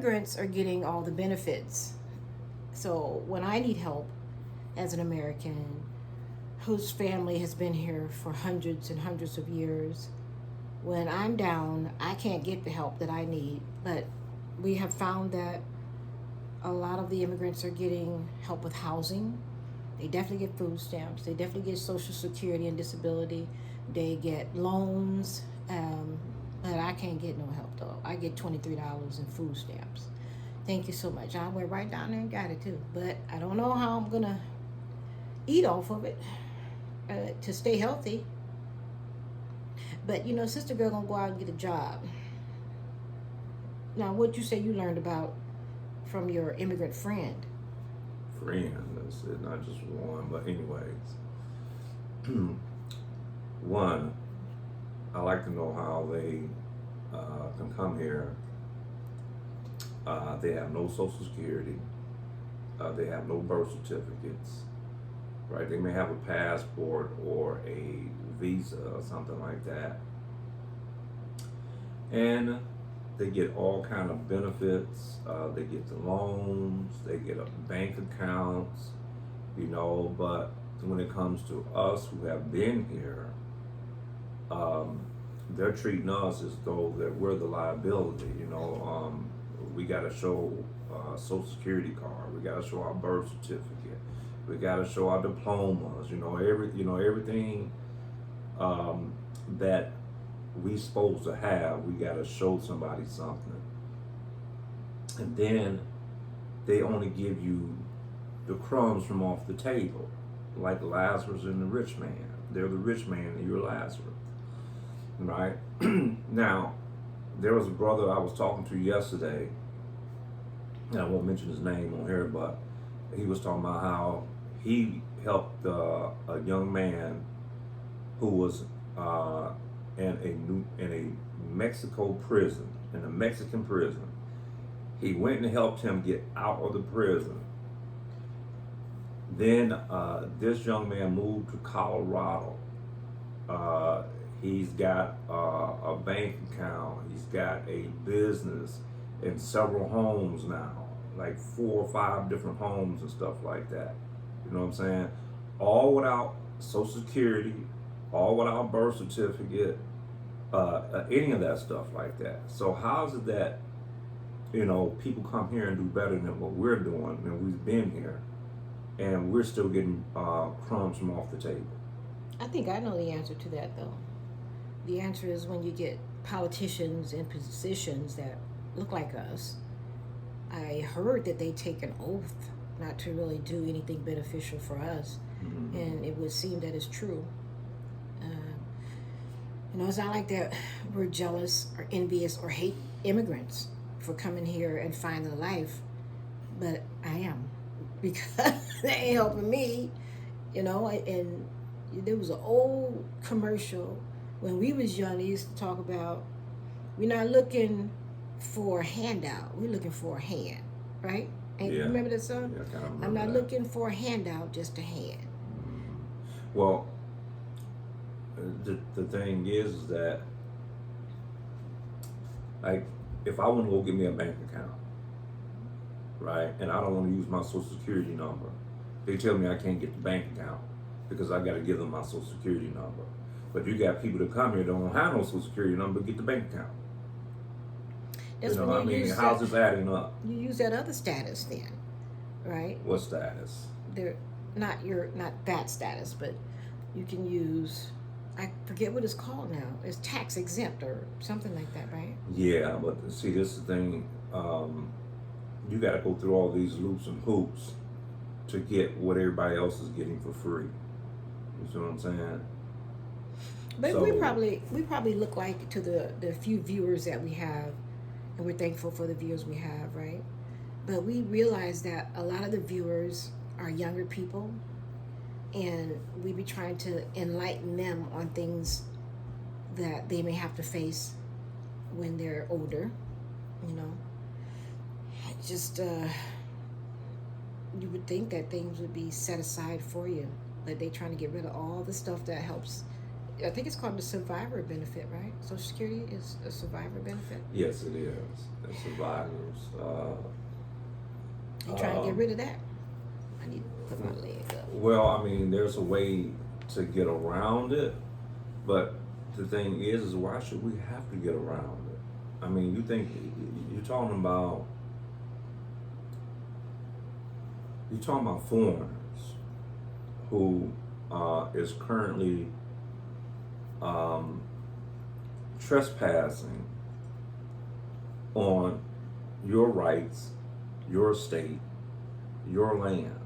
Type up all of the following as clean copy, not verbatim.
immigrants are getting all the benefits. So when I need help as an American whose family has been here for hundreds and hundreds of years, when I'm down, I can't get the help that I need. But we have found that a lot of the immigrants are getting help with housing. They definitely get food stamps. They definitely get Social Security and disability. They get loans. But I can't get no help though. I get $23 in food stamps. Thank you so much. I went right down there and got it too. But I don't know how I'm gonna eat off of it to stay healthy. But sister girl gonna go out and get a job. Now, what you say you learned about from your immigrant friend? Friend, that's it, not just one. But anyways, one, I like to know how they can come here. They have no Social Security. They have no birth certificates. Right? They may have a passport or a visa or something like that. And they get all kind of benefits. They get the loans. They get a bank accounts. But when it comes to us who have been here, they're treating us as though that we're the liability. We got to show Social Security card. We got to show our birth certificate. We got to show our diplomas. Everything that we supposed to have. We got to show somebody something. And then they only give you the crumbs from off the table, like Lazarus and the rich man. They're the rich man and you're Lazarus. Right? Now, there was a brother I was talking to yesterday, and I won't mention his name on here, but he was talking about how he helped a young man who was in a Mexico prison, in a Mexican prison. He went and helped him get out of the prison. Then this young man moved to Colorado. He's got a bank account. He's got a business and several homes now, like 4 or 5 different homes and stuff like that. You know what I'm saying? All without Social Security, all without birth certificate, any of that stuff like that. So how is it that, people come here and do better than what we're doing, and we've been here, and we're still getting crumbs from off the table? I think I know the answer to that though. The answer is when you get politicians in positions that look like us. I heard that they take an oath not to really do anything beneficial for us, and it would seem that is true. It's not like that we're jealous or envious or hate immigrants for coming here and finding a life, but I am, because they ain't helping me, and there was an old commercial when we was young. They used to talk about, we're not looking for a handout, we're looking for a hand, right? And Yeah. you remember that song? Yeah, I kind of remember I'm not that. looking for a handout, just a hand. Well, the thing is that, like, if I want to go get me a bank account, right, and I don't want to use my Social Security number, they tell me I can't get the bank account because I got to give them my Social Security number. But you got people that come here that don't have no Social Security number, get the bank account. That's when How's this adding up? You use that other status then, right? What status? They're not that status, but you can use, I forget what it's called now. It's tax exempt or something like that, right? Yeah, but see, this is the thing. You got to go through all these loops and hoops to get what everybody else is getting for free. You see what I'm saying? But So, we probably look like, to the few viewers that we have, and we're thankful for the viewers we have, right? But we realize that a lot of the viewers are younger people, and we be trying to enlighten them on things that they may have to face when they're older, Just, you would think that things would be set aside for you, but they trying to get rid of all the stuff that helps I think it's called the survivor benefit, right? Social Security is a survivor benefit. Yes, it is. The survivors. You trying to get rid of that? I need to put my leg up. Well, I mean, there's a way to get around it, but the thing is why should we have to get around it? I mean, you're talking about foreigners who is currently trespassing on your rights, your state, your land,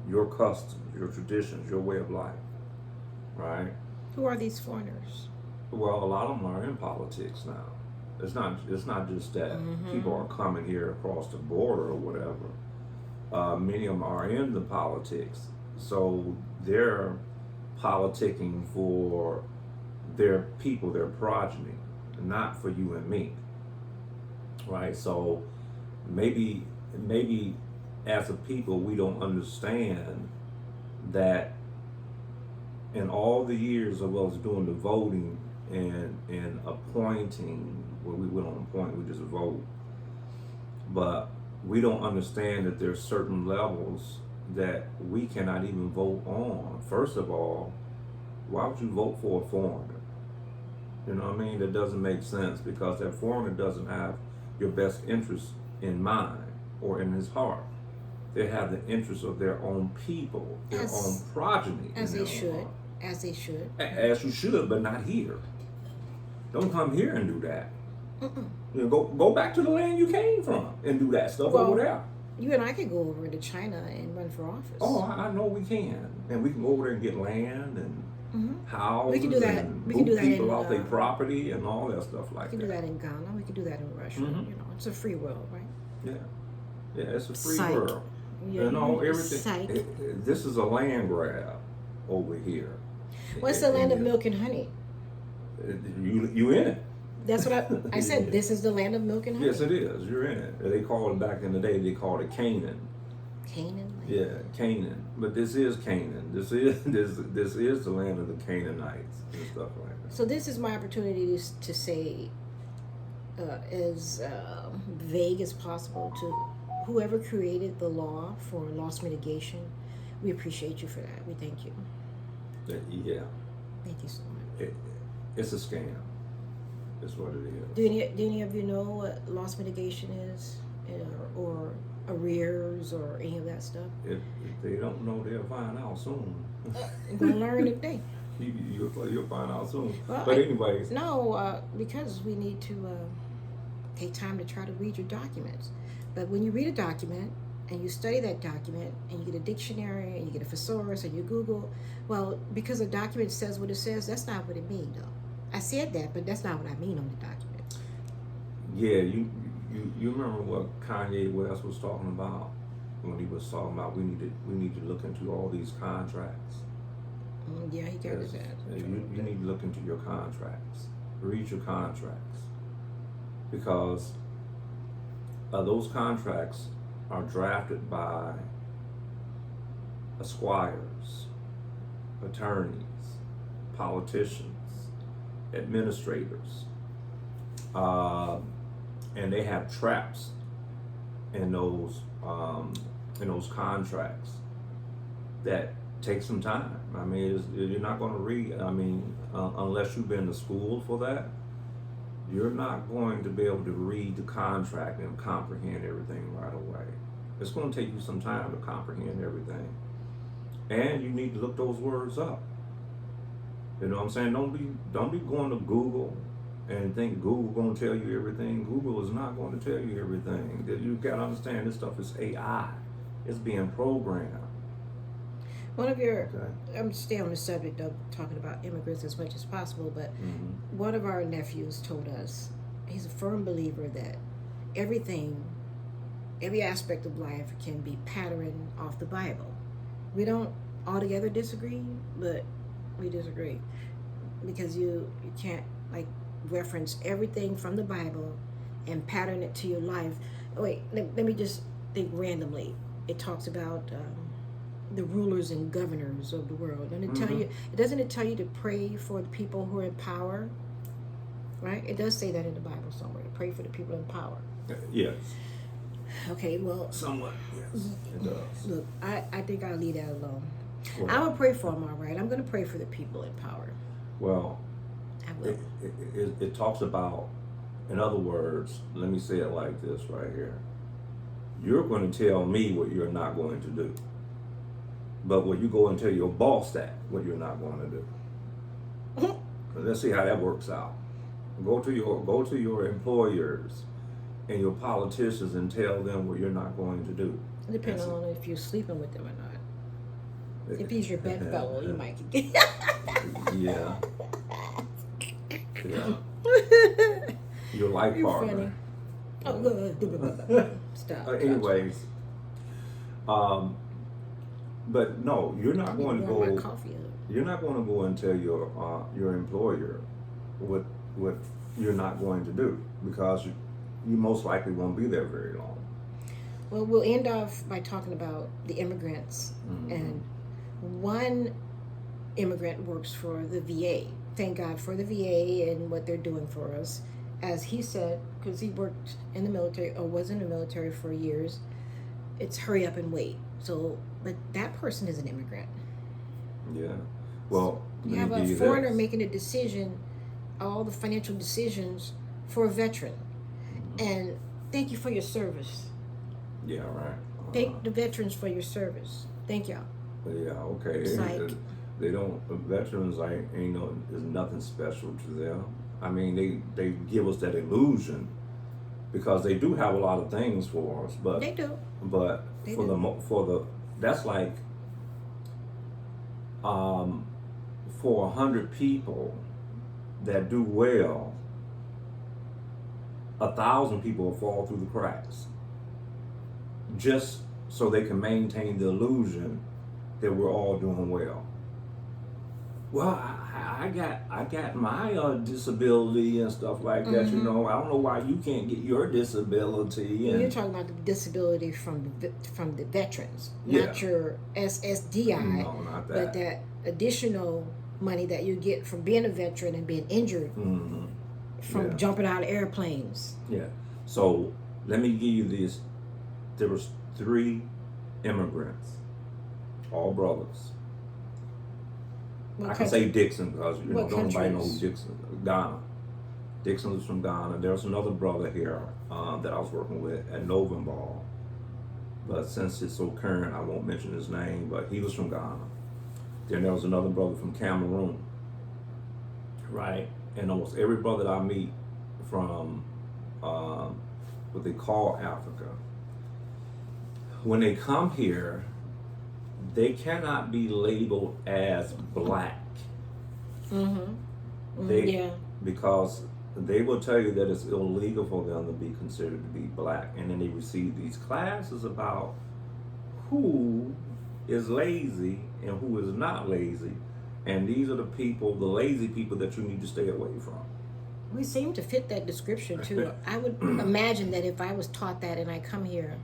your customs, your traditions, your way of life, right? Who are these foreigners? Well, a lot of them are in politics now. It's not just that people are coming here across the border or whatever. Many of them are in the politics, so they're politicking for their people, their progeny, not for you and me, right? So maybe as a people we don't understand that in all the years of us doing the voting and appointing, well, we don't appoint, we just vote, but we don't understand that there's certain levels that we cannot even vote on. First of all, why would you vote for a foreigner? You know what I mean? That doesn't make sense, because that foreigner doesn't have your best interest in mind or in his heart. They have the interest of their own people, their own progeny. As they should. As they should. As you should, but not here. Don't come here and do that. Mm-mm. You know, go back to the land you came from and do that stuff over there. You and I could go over to China and run for office. Oh, I know we can, and we can go over there and get land and houses. We can do that. And we can do that people in off their property and all that stuff like that. We can do that in Ghana. We can do that in Russia. You know, it's a free world, right? Yeah, it's a free Psych. world. Yeah, You know, everything. Psych. This is a land grab over here. What's the land of milk and honey? You in it. That's what I said. This is the land of milk and honey. Yes, it is. You're in it. They called it back in the day. They called it Canaan. Canaan. Yeah, Canaan. But this is Canaan. This is the land of the Canaanites and stuff like that. So this is my opportunity to say, as vague as possible, to whoever created the law for loss mitigation. We appreciate you for that. We thank you. Yeah. Thank you so much. It's a scam. That's what it is. Do any of you know what loss mitigation is, or arrears, or any of that stuff? If they don't know, they'll find out soon. You're gonna learn today. You'll find out soon. Well, but anyways. Because we need to take time to try to read your documents. But when you read a document and you study that document and you get a dictionary and you get a thesaurus and you Google, well, because a document says what it says, that's not what it means, though. I said that, but that's not what I mean on the document. Yeah, you remember what Kanye West was talking about when he was talking about we need to look into all these contracts. Yeah, he got his ass. You need to look into your contracts. Read your contracts, because those contracts are drafted by esquires, attorneys, politicians, administrators, and they have traps in those contracts that take some time. I mean, you're not going to read. I mean, unless you've been to school for that, you're not going to be able to read the contract and comprehend everything right away. It's going to take you some time to comprehend everything, and you need to look those words up. You know what I'm saying? Don't be going to Google and think Google going to tell you everything. Google is not going to tell you everything. You got to understand, this stuff is AI. It's being programmed. I'm staying on the subject of talking about immigrants as much as possible, but one of our nephews told us he's a firm believer that every aspect of life can be patterned off the Bible. We don't altogether disagree, but we disagree because you can't reference everything from the Bible and pattern it to your life. Wait, let me just think randomly. It talks about the rulers and governors of the world. And doesn't it tell you to pray for the people who are in power? Right? It does say that in the Bible somewhere, to pray for the people in power. Yes. Okay, well, Somewhat, yes, it does. look, I think I'll leave that alone. Well, I'm going to pray for them, all right. I'm going to pray for the people in power. Well, I will. it talks about, in other words, let me say it like this right here. You're going to tell me what you're not going to do. But when you go and tell your boss that, what you're not going to do. Let's see how that works out. Go to your employers and your politicians and tell them what you're not going to do. Depending on if you're sleeping with them or not. If he's your bedfellow, you might get. Yeah. Yeah. Your life You're partner. funny. Oh, good. Stop. Anyways, but no, you're not going to go. My coffee up. You're not going to go and tell your employer what you're not going to do, because you most likely won't be there very long. Well, we'll end off by talking about the immigrants. Mm-hmm. And one immigrant works for the VA. Thank God for the VA and what they're doing for us. As he said, because he worked in the military or was in the military for years, it's hurry up and wait. So, but that person is an immigrant. Yeah. Well, You have a foreigner making a decision, all the financial decisions for a veteran. Mm-hmm. And thank you for your service. Yeah, right. Thank the veterans for your service. Thank y'all. Yeah, okay. Psych. They don't. Veterans ain't no. There's nothing special to them. I mean, they give us that illusion because they do have a lot of things for us, but They do. But They for do. the that's like for 100 people that do well, 1,000 people will fall through the cracks, just so they can maintain the illusion that we're all doing well. Well, I got my disability and stuff like that. Mm-hmm. You know, I don't know why you can't get your disability. And You're talking about the disability from the veterans, Yeah. not your SSDI, no, not but that. that additional money that you get from being a veteran and being injured Mm-hmm. from Yeah. jumping out of airplanes. Yeah. So let me give you this. There was 3 immigrants, all brothers. What I can country? say Dixon because What don't nobody know countries? who Dixon. Ghana. Dixon was from Ghana. There's another brother here that I was working with at Novenball, but since it's so current, I won't mention his name. But he was from Ghana. Then there was another brother from Cameroon. Right, and almost every brother that I meet from what they call Africa, when they come here, they cannot be labeled as black. Mm-hmm. They, because they will tell you that it's illegal for them to be considered to be black, and then they receive these classes about who is lazy and who is not lazy, and these are the people, the lazy people, that you need to stay away from. We seem to fit that description too. I would imagine that if I was taught that and I come here,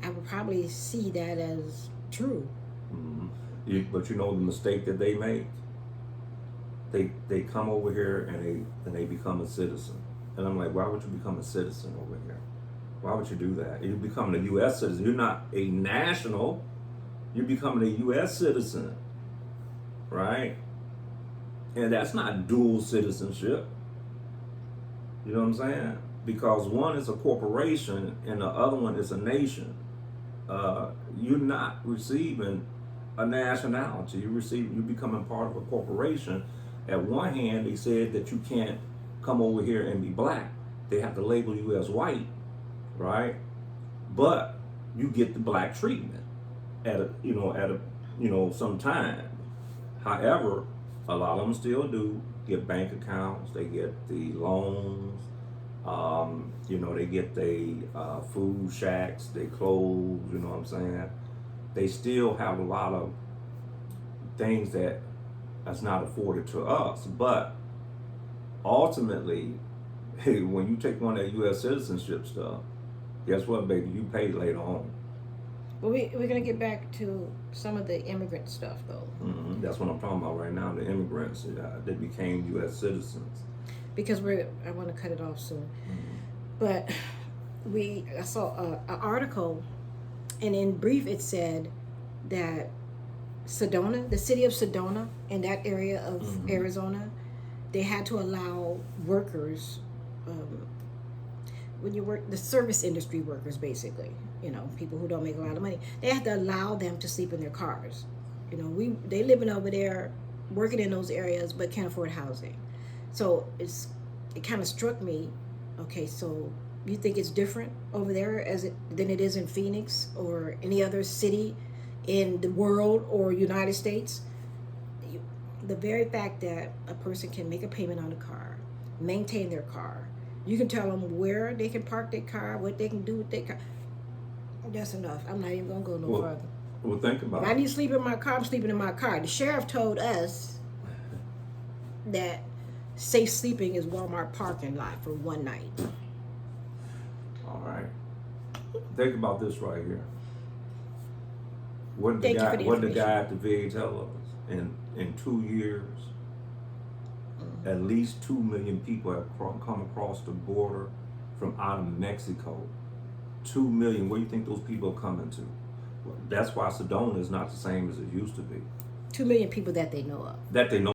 I would probably see that as true. Mm-hmm. But you know the mistake that they make? They come over here and they become a citizen. And I'm like, why would you become a citizen over here? Why would you do that? You're becoming a U.S. citizen. You're not a national. You're becoming a U.S. citizen, right? And that's not dual citizenship. You know what I'm saying? Because one is a corporation and the other one is a nation. You're not receiving a nationality. You're becoming part of a corporation. At one hand, they said that you can't come over here and be black. They have to label you as white, right? But you get the black treatment at some time. However, a lot of them still do get bank accounts. They get the loans. They get the food shacks, they clothes. You know what I'm saying? They still have a lot of things that's not afforded to us. But ultimately, hey, when you take on that U.S. citizenship stuff, guess what, baby? You pay later on. But we're going to get back to some of the immigrant stuff, though. That's what I'm talking about right now. The immigrants, they became U.S. citizens. Because I want to cut it off soon. But I saw an article, and in brief it said that Sedona, the city of Sedona, in that area of Arizona, they had to allow workers, when you work, the service industry workers basically, people who don't make a lot of money, they have to allow them to sleep in their cars. They living over there, working in those areas, but can't afford housing. So it kind of struck me, okay, so you think it's different over there than it is in Phoenix or any other city in the world or United States? The very fact that a person can make a payment on a car, maintain their car, you can tell them where they can park their car, what they can do with their car. That's enough. I'm not even going to go no further. Well, think about it. If I need to sleep in my car, I'm sleeping in my car. The sheriff told us that safe sleeping is Walmart parking lot for one night. All right. Think about this right here. What did the guy at the VA tell us? In 2 years, at least 2 million people have come across the border from out of Mexico. 2 million. Where do you think those people are coming to? Well, that's why Sedona is not the same as it used to be. 2 million people that they know of. That they know